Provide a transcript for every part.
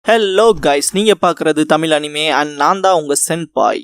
Hello guys, நீங்க பாக்குறது Tamil anime and நான் தான் உங்க சென்பாய்.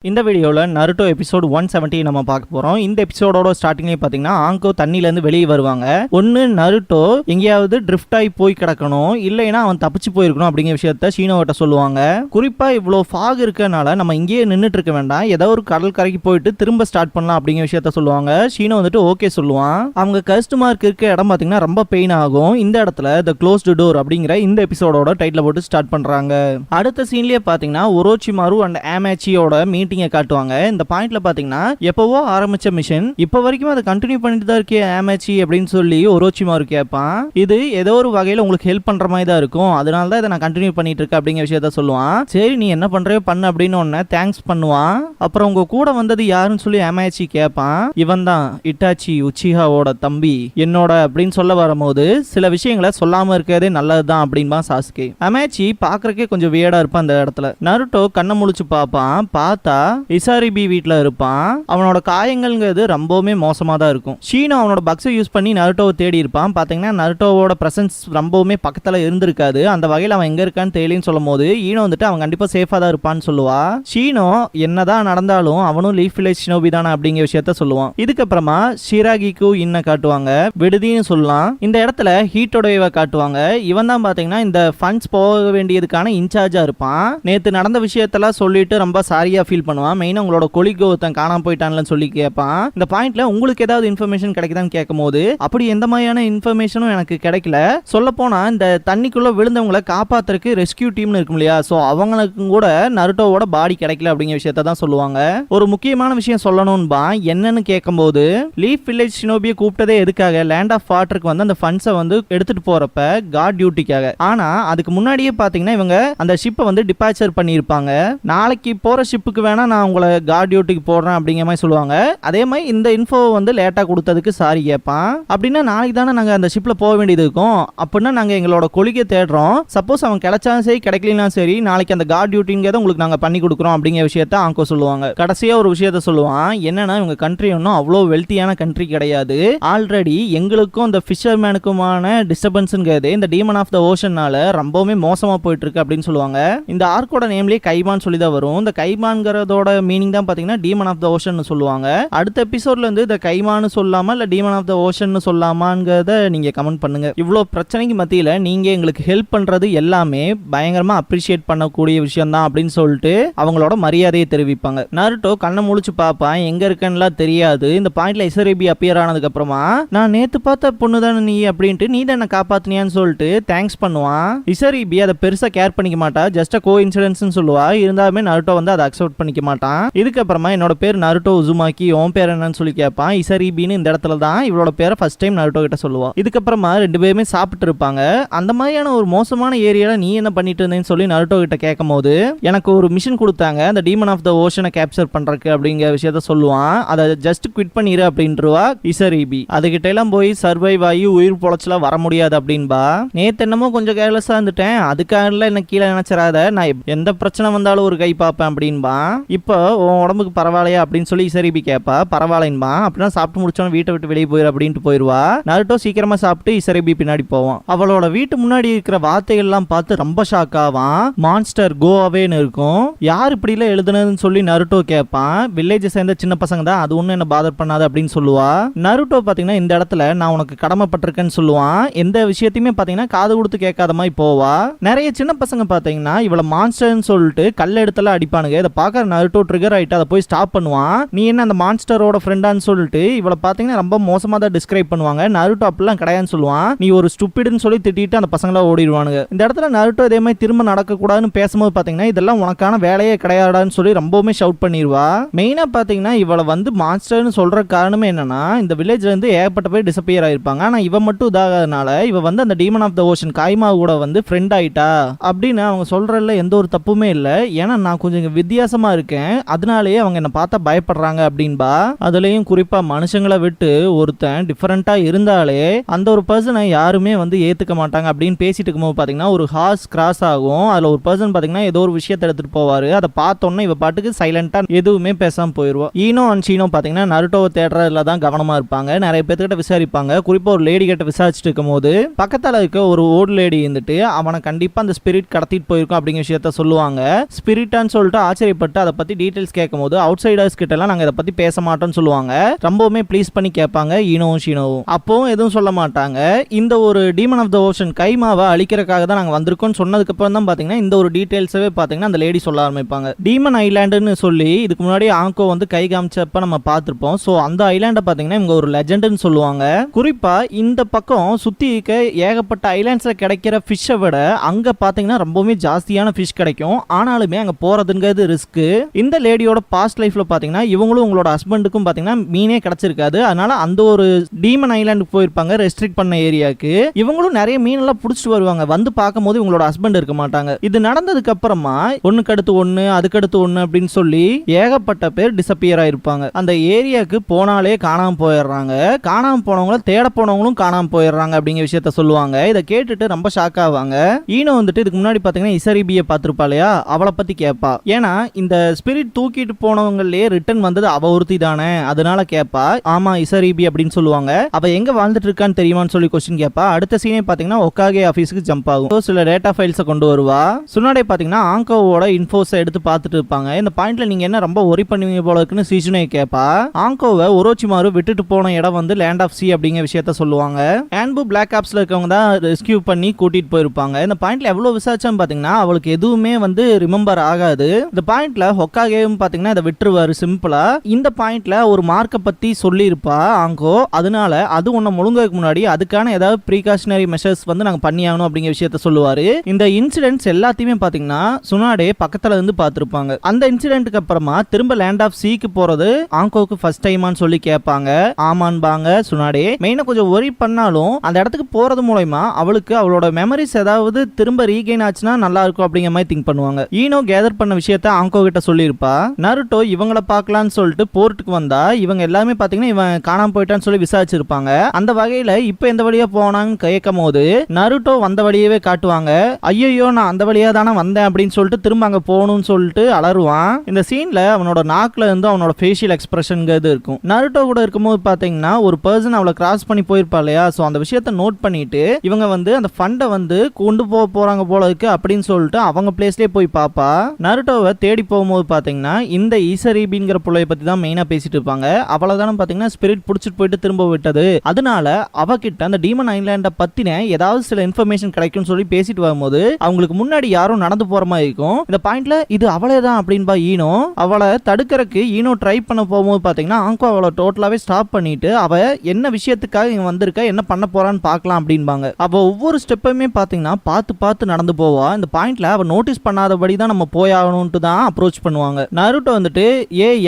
இந்த வீடியோவில் நருட்டோ எபிசோட் 170 நம்ம பார்க்க போகிறோம். இந்த எபிசோடோட ஸ்டார்டிங்லேயே பார்த்தீங்கன்னா ஆங்கோ தண்ணியிலேருந்து வெளியே வருவாங்க. ஒன்று நருட்டோ எங்கேயாவது ட்ரிஃப்ட் ஆகி போய் கிடக்கணும், இல்லைன்னா அவன் தப்பிச்சு போயிருக்கணும் அப்படிங்கிற விஷயத்த ஷீனோவிட்ட சொல்லுவாங்க. குறிப்பாக இவ்வளோ ஃபாக் இருக்கனால நம்ம இங்கேயே நின்றுட்டு இருக்க வேண்டாம், ஏதோ ஒரு கடல் கரைக்கு போயிட்டு திரும்ப ஸ்டார்ட் பண்ணலாம் அப்படிங்கிற விஷயத்த சொல்லுவாங்க. ஷீனோ வந்துட்டு ஓகே சொல்லுவான். அவங்க கஸ்டமருக்கு இருக்க இடம் பார்த்தீங்கன்னா ரொம்ப பெயின் ஆகும். இந்த இடத்துல த க்ளோஸ்டு டோர் அப்படிங்கிற இந்த எபிசோடோட டைட்டில் போட்டு ஸ்டார்ட் பண்ணுறாங்க. அடுத்த சீன்லேயே பார்த்தீங்கன்னா ஒரோச்சிமாரு அண்ட் ஆமேச்சியோட மீட்டிங்கை காட்டுவாங்க. இந்த பாயிண்ட்ல பாத்தீங்கன்னா எப்பவோ ஆரம்பிச்ச மிஷன் இப்ப வரைக்கும் அதை கண்டினியூ பண்ணிட்டு தான் இருக்கே ஆமேச்சி அப்படின்னு சொல்லி ஒரோச்சிமாரு கேட்பான். இது ஏதோ ஒரு வகையில உங்களுக்கு ஹெல்ப் பண்ற மாதிரி தான் இருக்கும், அதனால தான் இதை நான் கண்டினியூ பண்ணிட்டு இருக்கேன் அப்படிங்கிற விஷயத்த சொல்லுவான். சரி நீ என்ன பண்றையோ பண்ணு அப்படின்னு ஒன்னு தேங்க்ஸ் பண்ணுவான். அப்புறம் உங்க கூட வந்தது யாருன்னு சொல்லி ஆமேச்சி கேட்பான். இவன் தான் இட்டாச்சி உச்சிஹாவோட தம்பி என்னோட அப்படின்னு சொல்ல வரும்போது சில விஷயங்களை சொல்லாம இருக்கிறதே நல்லதுதான் அப்படின்பா சாஸ்கே. ஆமேச்சி பாக்குறக்கே கொஞ்சம் வியர்டா இருப்பான். அந்த இடத்துல நருட்டோ கண்ணை முழிச்சு பார்ப்பான். பார்த்தா இசாரிபி வீட்ல இருப்பான். அவனோட காயங்கள்ங்கிறது ரொம்பவுமே மோசமா தான் இருக்கும். ஷீனோ அவனோட பக்ஸை யூஸ் பண்ணி நருட்டோவை தேடி இருப்பான். பாத்தீங்கன்னா நருட்டோவோட பிரசன்ஸ் ரொம்பவுமே பக்கத்துல இருந்திருக்காது. அந்த வகையில் அவன் எங்க இருக்கான்னு தெரியலன்னு சொல்லும் போது ஈனோ வந்துட்டு அவன் கண்டிப்பா சேஃபா தான் இருப்பான்னு சொல்லுவா. ஷீனோ என்னதான் நடந்தாலும் அவனும் லீஃப் வில்லேஜ் ஷினோபி தானே அப்படிங்கிற விஷயத்த சொல்லுவான். இதுக்கப்புறமா ஷிராகிக்கு இன்ன காட்டுவாங்க, விடுதின்னு சொல்லலாம். இந்த இடத்துல ஹீட்டோடையவை காட்டுவாங்க. இவன் தான் பாத்தீங்கன்னா இந்த ஃபண்ட்ஸ் போக வேண்டியதுக்கான இன்சார்ஜா இருப்பான். நேத்து நடந்த விஷயத்தெல்லாம் சொல்லிட்டு ரொம்ப சாரியா ஃபீல் பண்ணுவான். மெயினா உங்களோட கொலிகோ ஒருத்தன் காணாம போயிட்டான்னு சொல்லி கேட்பான். இந்த பாயிண்ட்ல உங்களுக்கு ஏதாவது இன்ஃபர்மேஷன் கிடைக்குதான்னு கேட்கும் போது அப்படி எந்த மாதிரியான இன்ஃபர்மேஷனும் எனக்கு கிடைக்கல. சொல்ல போனா இந்த தண்ணிக்குள்ள விழுந்தவங்களை காப்பாத்துறதுக்கு ரெஸ்கியூ டீம்னு இருக்கும் இல்லையா, சோ அவங்களுக்கும் கூட நருட்டோவோட பாடி கிடைக்கல அப்படிங்கிற விஷயத்த தான் சொல்லுவாங்க. ஒரு முக்கியமான விஷயம் சொல்லணும்பா, என்னன்னு கேட்கும் போது லீஃப் வில்லேஜ் ஷினோபியை கூப்பிட்டதே எதுக்காக, லேண்ட் ஆஃப் வாட்டருக்கு வந்து அந்த ஃபண்ட்ஸை வந்து எடுத்துட்டு போறப்ப கார்ட் டியூட்டிக்காக. ஆனா அதுக்கு முன்னாடியே பாத்தீங்கன்னா இவங்க அந்த ஷிப்பை வந்து டிபாச்சர் பண்ணியிருப்பாங்க. நாளைக்கு போற ஷிப்புக்கு வேணா நான் உங்களை கார்ட் டியூட்டிக்கு போடுறேன் அப்படிங்கிற மாதிரி சொல்லுவாங்க. அதே மாதிரி இந்த இன்ஃபோ வந்து லேட்டா கொடுத்ததுக்கு சாரி கேட்பான். அப்படின்னா நாளைக்கு தானே நாங்க அந்த ஷிப்ல போக வேண்டியது இருக்கும், அப்படின்னா நாங்க எங்களோட கொலிகை தேடுறோம், சப்போஸ் அவன் கிடைச்சாலும் சரி கிடைக்கலாம் சரி நாளைக்கு அந்த கார்ட் டியூட்டிங்கிறத உங்களுக்கு நாங்க பண்ணி கொடுக்குறோம் அப்படிங்கிற விஷயத்த ஆங்கோ சொல்லுவாங்க. கடைசியா ஒரு விஷயத்த சொல்லுவான், என்னன்னா இவங்க கண்ட்ரி ஒன்றும் அவ்வளோ வெல்த்தியான கண்ட்ரி கிடையாது. ஆல்ரெடி எங்களுக்கும் இந்த ஃபிஷர்மேனுக்குமான டிஸ்டர்பன்ஸ்ங்கிறது இந்த டீமன் ஆஃப் த ஓஷன்னால ரொம்பவுமே மோசமா போயிட்டு இருக்கு அப்படின்னு சொல்லுவாங்க. இந்த ஆர்க்கோட நேம்லயே கைமான் சொல்லி தான் வரும். இந்த கைமான்கிறதோட மீனிங் தான் பாத்தீங்கன்னா டீமன் ஆஃப் த ஓஷன் சொல்லுவாங்க. அடுத்த எபிசோட்ல இருந்து இந்த கைமான்னு சொல்லாம இல்ல டீமன் ஆஃப் த ஓஷன் சொல்லாமாங்கிறத நீங்க கமெண்ட் பண்ணுங்க. இவ்வளோ பிரச்சனைக்கு மத்தியில நீங்க எங்களுக்கு ஹெல்ப் பண்றது எல்லாமே பயங்கரமா அப்ரிஷியேட் பண்ணக்கூடிய விஷயம் தான் அப்படின்னு சொல்லிட்டு அவங்களோட மரியாதையை தெரிவிப்பாங்க. நருட்டோ கண்ணை முழிச்சு பார்ப்பான், எங்க இருக்கேன்னு தெரியாது. இந்த பாயிண்ட்ல இசரேபி அப்பியர் ஆனதுக்கு அப்புறமா நான் நேத்து பார்த்த பொண்ணு தானே நீ அப்படின்ட்டு நீ தான் என்ன காப்பாத்தினியான்னு சொல்லிட்டு தேங்க்ஸ் பண்ணுவான். இசரேபி அதை பெருசா கேர் பண்ணிக்க மாட்டா, ஜஸ்ட் கோ இன்சிடென்ட்ஸ் சொல்லுவா. இருந்தாலுமே நருட்டோ வந்து அதை அக்செப்ட் பண்ணிக்க மாட்டான். இதுக்கப்புறமா என்னோட பேர் நருட்டோ உசுமாக்கி, உன் பேர் என்னன்னு சொல்லி கேட்பான். இசரிபின்னு இந்த இடத்துல தான் இவளோட பேரை ஃபர்ஸ்ட் டைம் நருட்டோ கிட்ட சொல்லுவா. இதுக்கப்புறமா ரெண்டு பேருமே சாப்பிட்டு இருப்பாங்க. அந்த மாதிரியான ஒரு மோசமான ஏரியால நீ என்ன பண்ணிட்டு இருந்தேன்னு சொல்லி நருட்டோ கிட்ட கேட்கும் போது எனக்கு ஒரு மிஷன் கொடுத்தாங்க அந்த டீமன் ஆஃப் த ஓஷனை கேப்சர் பண்றதுக்கு அப்படிங்கிற விஷயத்த சொல்லுவான். அதை ஜஸ்ட் குவிட் பண்ணிரு அப்படின்றவா இசரிபி. அதுகிட்ட எல்லாம் போய் சர்வைவ் ஆகி உயிர் பொழைச்சலாம் வர முடியாது அப்படின்பா. நேத்து என்னமோ கொஞ்சம் கேர்லெஸ்ஸா இருந்துட்டேன், அதுக்காக என்ன கீழே நினைச்சிடாத, நான் எந்த பிரச்சனை வந்தாலும் ஒரு கை பார்ப்பேன் அப்படின்பா. இப்போ உன் உடம்புக்கு பரவாயில்லையா அப்படின்னு சொல்லி இசரிபி கேட்பா. பரவாயில்லைன்பா. அப்படின்னா சாப்பிட்டு முடிச்சோன்னு வீட்டை விட்டு வெளியே போயிரு அப்படின்ட்டு போயிடுவா. நருட்டோ சீக்கிரமா சாப்பிட்டு இசரிபி பின்னாடி போவான். அவளோட வீட்டு முன்னாடி இருக்கிற வார்த்தைகள் எல்லாம் பார்த்து ரொம்ப ஷாக் ஆவான். மான்ஸ்டர் கோ அவேன்னு இருக்கும். யார் இப்படி எல்லாம் எழுதுனதுன்னு சொல்லி நருட்டோ கேட்பான். வில்லேஜ் சேர்ந்த சின்ன பசங்க தான், அது ஒன்னும் என்ன பாதர் பண்ணாது அப்படின்னு சொல்லுவா. நருட்டோ பாத்தீங்கன்னா இந்த இடத்துல நான் உனக்கு கடமைப்பட்டிருக்கேன்னு சொல்லுவான். எந்த விஷயத்தையுமே பாத்தீங்கன்னா காது கொடுத்து கேட்காத மாதிரி போவா. நிறைய சின்ன பசங்க பாத்தீங்கன்னா இவள மான்ஸ்டர்னு சொல்லிட்டு கல்ல எடுத்தெல்லாம் அடிப்பானுங்க. இதை பார்க்க நருட்டோ ட்ரிகர் ஆயிட்டு அதை போய் ஸ்டாப் பண்ணுவான். நீ என்ன அந்த மான்ஸ்டரோட ஃப்ரெண்டான்னு சொல்லிட்டு இவளை பாத்தீங்கன்னா ரொம்ப மோசமா தான் டிஸ்கிரைப் பண்ணுவாங்க. நருட்டோ அப்படிலாம் கிடையாதுன்னு சொல்லுவான். நீ ஒரு ஸ்டூபிட்னு சொல்லி திட்டிட்டு அந்த பசங்கள ஓடிடுவானுங்க. இந்த இடத்துல நருட்டோ இதே மாதிரி திரும்ப நடக்க கூடாதுன்னு பேசும்போது பாத்தீங்கன்னா இதெல்லாம் உனக்கான வேலையே கிடையாதான்னு சொல்லி ரொம்பவுமே ஷவுட் பண்ணிடுவா. மெயினா பாத்தீங்கன்னா இவளை வந்து மான்ஸ்டர்னு சொல்ற காரணமே என்னன்னா இந்த வில்லேஜ்ல இருந்து ஏகப்பட்ட பேர் டிசப்பியர் ஆயிருப்பாங்க. ஆனா இவ மட்டும் இதாகிறதுனால இவ வந்து அந்த டீமன் ஆஃப் த ஓஷன் காய்மா கூட வந்து ஃப்ரெண்ட் ஆயிட்டா அப்படின்னு அவங்க சொல்றதுல எந்த ஒரு தப்புமே இல்லை. ஏன்னா நான் கொஞ்சம் வித்தியாசமா இருக்கேன், அதனாலேயே அவங்க என்ன பார்த்தா பயப்படுறாங்க அப்படின்பா. அதுலயும் குறிப்பா மனுஷங்களை விட்டு ஒருத்தன் டிஃபரெண்டா இருந்தாலே அந்த ஒரு பர்சனை யாருமே வந்து ஏத்துக்க மாட்டாங்க அப்படின்னு பேசிட்டு இருக்கும்போது பாத்தீங்கன்னா ஒரு ஹார்ஸ் கிராஸ் ஆகும். அதுல ஒரு பர்சன் பாத்தீங்கன்னா ஏதோ ஒரு விஷயத்தை எடுத்துட்டு போவாரு. அதை பார்த்தோன்னே இவ பாட்டுக்கு சைலண்டா எதுவுமே பேசாம போயிருவா. ஈனோ அண்ட் ஷீனோ பாத்தீங்கன்னா நருட்டோவை தேடுறதுல தான் கவனமா இருப்பாங்க. நிறைய பேர்கிட்ட விசாரிப்பாங்க. குறிப்பா ஒரு லேடி கிட்ட விசாரிச்சுட்டு இருக்கும் போது பக்கத்துல இருக்க ஒரு ஓல்டு லேடி இருந்துட்டு அவனை கண்டிப்பா அந்த ஸ்பிரிட் கடத்திட்டு போயிருக்கும் அப்படிங்கிற விஷயத்த சொல்லுவாங்க. ஸ்பிரிட்டான்னு சொல்லிட்டு ஆச்சரியப்பட்டு அதை பத்தி டீடைல்ஸ் கேட்கும் போது அவுட் சைடர்ஸ் கிட்ட எல்லாம் நாங்க இதை பத்தி பேச மாட்டோம்னு சொல்லுவாங்க. ரொம்பவுமே ப்ளீஸ் பண்ணி கேட்பாங்க ஈனோவும் ஷீனோவும். அப்பவும் எதுவும் சொல்ல மாட்டாங்க. இந்த ஒரு டீமன் ஆஃப் த ஓஷன் கைமாவை அழிக்கிறதுக்காக தான் நாங்க வந்திருக்கோம் சொன்னதுக்கு அப்புறம் தான் பாத்தீங்கன்னா இந்த ஒரு டீடைல்ஸவே பாத்தீங்கன்னா அந்த லேடி சொல்ல ஆரம்பிப்பாங்க. டீமன் ஐலாண்டுன்னு சொல்லி இதுக்கு முன்னாடி ஆங்கோ வந்து கை காமிச்சப்ப நம்ம பார்த்திருப்போம். சோ அந்த ஐலாண்டை பாத்தீங்கன்னா இவங்க ஒரு லெஜெண்ட்னு சொல்லுவாங்க. குறிப்பா இந்த பக்கம் சுத்தி இருக்க ஏகப்பட்ட ஐலாண்ட்ஸ்ல கிடைக்கிற ஃபிஷ்ஷை விட அங்க பாத்தீங்கன்னா ரொம்பவே ஜாஸ்தியான ஃபிஷ் கிடைக்கும். ஆனாலுமே அங்க போறதுங்கிறது ரிஸ்க். இந்த லேடியோட பாஸ்ட் லைஃப்ல பாத்தீங்கன்னா இவங்களும் உங்களோட ஹஸ்பண்டுக்கும் பாத்தீங்கன்னா மீனே கிடைச்சிருக்காது. அதனால அந்த ஒரு டீமன் ஐலாண்டுக்கு போயிருப்பாங்க ரெஸ்ட்ரிக்ட் பண்ண ஏரியாக்கு. இவங்களும் நிறைய மீன் எல்லாம் புடிச்சிட்டு வருவாங்க. வந்து பார்க்கும்போது இவங்களோட ஹஸ்பண்ட் இருக்க மாட்டாங்க. இது நடந்ததுக்கு அப்புறமா ஒண்ணுக்கு அடுத்து ஒண்ணு அதுக்கடுத்து ஒண்ணு அப்படின்னு சொல்லி ஏகப்பட்ட பேர் டிசப்பியர் ஆயிருப்பாங்க. அந்த ஏரியாக்கு போனாலே காணாம போயிடுறாங்க. காணாம போனவங்களும் தேட போனவங்களும் காணாம போயிடுறாங்க அப்படிங்கிற விஷயத்த சொல்லுவாங்க. இதை கேட்டுட்டு ரொம்ப ஷாக் ஆவாங்க. ஈனோ வந்துட்டு இதுக்கு முன்னாடி பாத்தீங்கன்னா இசரிபியை பார்த்திருப்பா இல்லையா, அவளை பத்தி கேட்பா. ஏன்னா இந்த ஸ்பிரிட் தூக்கிட்டு போனவங்களே ரிட்டர்ன் வந்தது அவ ஒருத்தி தானே, அதனால கேட்பா. ஆமா இசரிபி அப்படின்னு சொல்லுவாங்க. அவ எங்க வாழ்ந்துட்டு இருக்கான்னு தெரியுமான்னு சொல்லி கொஸ்டின் கேட்பா. அடுத்த சீனே பாத்தீங்கன்னா ஒக்காகே ஆபீஸ்க்கு ஜம்ப் ஆகும். சில டேட்டா ஃபைல்ஸை கொண்டு வருவா. சுனாடே பாத்தீங்கன்னா ஆங்கோவோட இன்ஃபோஸை எடுத்து பார்த்துட்டு இருப்பாங்க. இந்த பாயிண்ட்ல நீங்க என்ன ரொம்ப ஒரி பண்ணுவீங்க போல இருக்குன்னு சீசுனே கேட்பா. ஆங்கோவை ஒரோச்சிமாரு விட்டுட்டு போன இடம் வந்து லேண்ட் ஆஃப் சி அப்படிங்கிற விஷயத்த சொல்லுவாங்க. ஆன்பு பிளாக் ஆப்ஸ்ல இருக்கவங்க தான் ரெஸ்கியூ பண்ணி கூட்டிட்டு போயிருப்பாங்க. இந்த பாயிண்ட்ல எவ்வளவு விசாரிச்சான்னு பாத்தீங்கன்னா அவளுக்கு எதுவுமே வந்து ரிமெம்பர் ஆகாது. இந்த பாயிண்ட்ல ஹொக்காகேவும் பாத்தீங்கன்னா இதை விட்டுருவாரு சிம்பிளா. இந்த பாயிண்ட்ல ஒரு மார்க்கை பத்தி சொல்லி இருப்பா ஆங்கோ. அதனால அது ஒண்ணு முழுங்கிறதுக்கு முன்னாடி அதுக்கான ஏதாவது ப்ரீகாஷனரி மெஷர்ஸ் வந்து நாங்க பண்ணியாகணும் அப்படிங்கிற விஷயத்த சொல்லுவாரு. இந்த இன்சிடென்ட்ஸ் எல்லாத்தையுமே பாத்தீங்கன்னா சுனாடே பக்கத்துல இருந்து பார்த்திருப்பாங்க. அந்த இன்சிடென்ட்க்கு அப்புறமா திரும்ப லேண்ட் ஆஃப் சீக்கு போறது ஆங்கோக்கு ஃபர்ஸ்ட் டைமான்னு சொல்லி கேட்பாங்க. ஆமான்பாங்க சுனாடே. மெயினா கொஞ்சம் ஒரி பண்ணாலும் அந்த இடத்துக்கு போறது மூலமா அவளுக்கு அவளோட மெமரிஸ் ஏதாவது திரும்ப ரீகெயின் ஆச்சுன்னா நல்லா இருக்கும் அப்படிங்கிற மாதிரி திங்க் பண்ணுவாங்க. ஈனோ கேதர் பண்ண விஷயத்த ஆங்கோ கிட்ட சொல்லியிருப்பா. நருட்டோ இவங்கள பார்க்கலான்னு சொல்லிட்டு போர்ட்டுக்கு வந்தா இவங்க எல்லாமே பாத்தீங்கன்னா இவன் காணாம போயிட்டான்னு சொல்லி விசாரிச்சிருப்பாங்க. அந்த வகையில இப்ப எந்த வழியா போனான்னு கேட்கும் போது நருட்டோ வந்த வழியவே காட்டுவாங்க. ஐயோ நான் அந்த வழியா தானே வந்தேன் அப்படின்னு சொல்லிட்டு திரும்ப அங்க போகணும்னு சொல்லிட்டு அலறுவான். இந்த சீன்ல அவனோட நாக்குல இருந்து அவனோட ஃபேஷியல் எக்ஸ்பிரஷன்ங்கிறது இருக்கும். நருட்டோ கூட இருக்கும்போது பாத்தீங்கன்னா ஒரு பர்சன் அவளை கிராஸ் பண்ணி போயிருப்பா இல்லையா, சோ அந்த விஷயத்தை நோட் பண்ணிட்டு இவங்க வந்து அந்த ஃபண்டை வந்து கொண்டு போறாங்க போல இருக்கு அப்படின்னு சொல்லிட்டு அவங்க பிளேஸ்லயே போய் பாப்பா. நருட்டோவை தேடி போகும்போது பாத்தீங்கன்னா இந்த ஈசரிபிங்கிற புள்ளைய பத்தி தான் மெயினா பேசிட்டு இருப்பாங்க. அவளதானே பாத்தீங்கன்னா ஸ்பிரிட் புடிச்சிட்டு போயிட்டு திரும்ப விட்டது. அதனால அவகிட்ட அந்த டீமன் ஐலாண்ட பத்தின ஏதாவது சில இன்ஃபர்மேஷன் கிடைக்கும்னு சொல்லி பேசிட்டு வரும்போது அவங்களுக்கு முன்னாடி யாரும் நடந்து போற மாதிரி இருக்கும். இந்த பாயிண்ட்ல இது அவளே தான் அப்படின்பா ஈனோ. அவளை தடுக்கிறதுக்கு ஈனோ ட்ரை பண்ண போகும்போது பாத்தீங்கன்னா ஆங்கோ அவளை டோட்டலாவே ஸ்டாப் பண்ணிட்டு அவ என்ன விஷயத்துக்காக இங்க வந்திருக்கா என்ன பண்ண போறான்னு பார்க்கலாம் அப்படின்பாங்க. அவ ஒவ்வொரு ஸ்டெப்புமே பாத்தீங்கன்னா பார்த்து பார்த்து நடந்து போவா. இந்த பாயிண்ட்ல அவ நோட்டீஸ் பண்ணாதபடி தான் நம்ம போயாகணும்ட்டு தான் அப்ரோச் பண்ணுவாங்க. நருட்டோ வந்துட்டு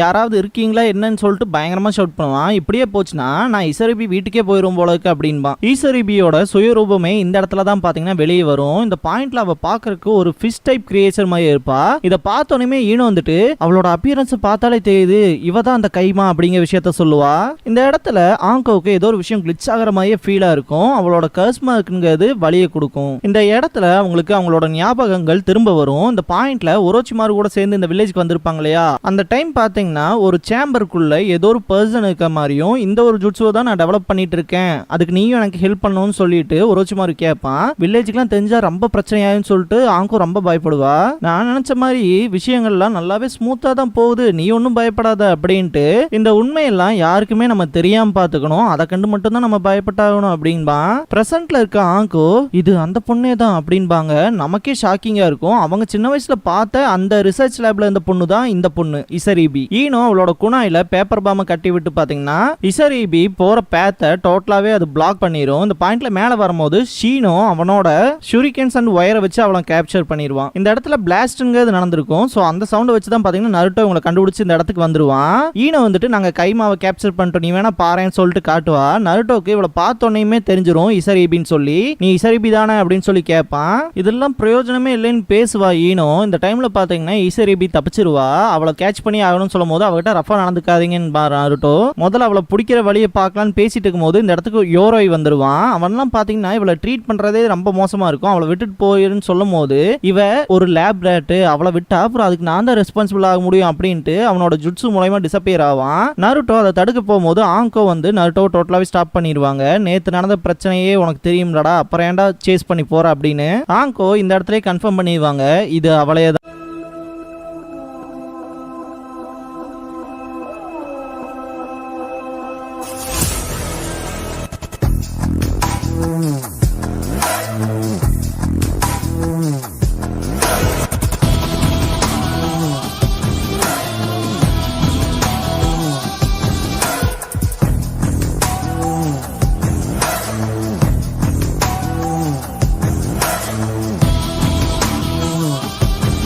யாராவது இருக்கீங்களா என்னன்னு சொல்லிட்டு பயங்கரமா ஷவுட் பண்ணுவான். இப்படியே போச்சுன்னா நான் இசரிபி வீட்டுக்கே போயிரும் போல இருக்கு அப்படின்பா. ஈசரிபியோட சுயரூபமே இந்த இடத்துல தான் பாத்தீங்கன்னா வெளியே வரும். இந்த பாயிண்ட்ல அவ பாக்குறதுக்கு ஒரு ஃபிஷ் டைப் கிரியேச்சர் மாதிரி இருப்பா. இத பார்த்தோன்னே ஈனோ வந்துட்டு அவளோட அப்பியரன்ஸ் பார்த்தாலே தெரியுது இவ தான் அந்த கைமா அப்படிங்கிற விஷயத்த சொல்லுவா. இந்த இடத்துல ஆங்கோவுக்கு ஏதோ ஒரு விஷயம் கிளிச் ஆகிற மாதிரியே ஃபீலா இருக்கும். அவளோட கர்ஸ்மா இருக்குங்கிறது வழியை கொடுக்கும். இந்த இடத்துல அவங்களுக்கு அவங்களோட ஞாபகங்கள் திரும்ப வரும். இந்த பாயிண்ட்ல ஒரோச்சிமாரு கூட சேர்ந்து இந்த வில்லேஜ்க்கு வந்திருப்பாங்க இல்லையா, அந்த டைம் பாத்தீங்கன்னா ஒரு சேம்பருக்குள்ள ஏதோ ஒரு பர்சன் இருக்க மாதிரியும் இந்த ஒரு ஜுட்சுவை தான் நான் டெவலப் பண்ணிட்டு இருக்கேன், அதுக்கு நீயும் எனக்கு ஹெல்ப் பண்ணணும்னு சொல்லிட்டு ஒரோச்சிமாரு கேட்பான். வில்லேஜுக்குலாம் தெரிஞ்சா ரொம்ப பிரச்சனையாகும் சொல்லிட்டு ஆங்கோ ரொம்ப பயப்படுவா. நான் நினைச்ச மாதிரி விஷயங்கள்லாம் நல்லாவே ஸ்மூத்தா தான் போகுது, நீ ஒன்னும் பயப்படாத அப்படின்ட்டு. இந்த உண்மையெல்லாம் யாருக்குமே நம்ம தெரியாம பாத்துக்கணும், அதை கண்டு மட்டும் தான் நம்ம பயப்பட்டாகணும் அப்படின்பா. பிரசன்ட்ல இருக்க ஆங்கோ இது அந்த பொண்ணே தான் அப்படின்பாங்க. நமக்கே ஷாக்கிங்கா இருக்கும். அவங்க சின்ன வயசுல பார்த்த அந்த ரிசர்ச் லேப்ல இருந்த பொண்ணு தான் இந்த பொண்ணு இசரிபி. ஈனோ அவளோட குணாயில பேப்பர் பாம கட்டி விட்டு பாத்தீங்கன்னா இசரிபி போற பேத்த டோட்டலாவே அது பிளாக் பண்ணிரும். இந்த பாயிண்ட்ல மேல வரும்போது ஷீனோ அவனோட ஷூரிகன்ஸ் அண்ட் வயரை வச்சு அவளை கேப்சர் பண்ணிடுவான். இந்த இடத்துல பிளாஸ்ட்ங்கிறது நடந்திருக்கும். சோ அந்த சவுண்ட் வச்சு தான் பாத்தீங்கன்னா நருட்டோ இவங்களை கண்டுபிடிச்சு இந்த இடத்துக்கு வந்துருவான். ஈனோ வந்துட்டு நாங்க கைமாவை கேப்சர் பண்ணிட்டோம், நீ வேணா பாறேன்னு சொல்லிட்டு காட்டுவா. நருட்டோக்கு இவளை பார்த்தோன்னே தெரிஞ்சிரும் இசரிபின்னு சொல்லி. நீ இசரிபி தானே அப்படின்னு சொல்லி கேட்பான். இதெல்லாம் பிரயோஜனமே இல்லைன்னு பேசுவா ஈனோ. இந்த டைம்ல பாத்தீங்கன்னா இசரிபி தப்பிச்சிருவா. அவளை கேட்ச் பண்ணி ஆகணும்னு சொல்லும் போது அவகிட்ட ரஃபா நடந்துக்காதீங்கன்னு நருட்டோ. முதல்ல அவளை பிடிக்கிற வழியை பார்க்கலான்னு பேசிட்டு இருக்கும்போது இந்த இடத்துக்கு யோரோய் வந்துருவான். அவன்லாம் பாத்தீங்கன்னா இவளை ட்ரீட் பண்றதே ரொம்ப மோசமா இருக்கும். அவளை விட்டுட்டு போயிருன்னு சொல்லும் போது இவ ஒரு லேப் ரேட்டு, அவளை விட்டா அப்புறம் அதுக்கு நான் தான் ரெஸ்பான்சிபிள் ஆக முடியும் அப்படின்ட்டு அவனோட ஜுட்ஸு மூலமா டிசப்பியர் ஆவான். நருட்டோ அதை தடுக்க போகும்போது ஆங்கோ வந்து நருட்டோ டோட்டலாவே ஸ்டாப் பண்ணிடுவாங்க. நேத்து நடந்த பிரச்சனையே உனக்கு தெரியும்லடா, அப்புறம் ஏன்டா சேஸ் பண்ணி போற அப்படின்னு ஆங்கோ இந்த இடத்துல கன்ஃபார்ம் பண்ணிடுவாங்க இது அவளையே தான்.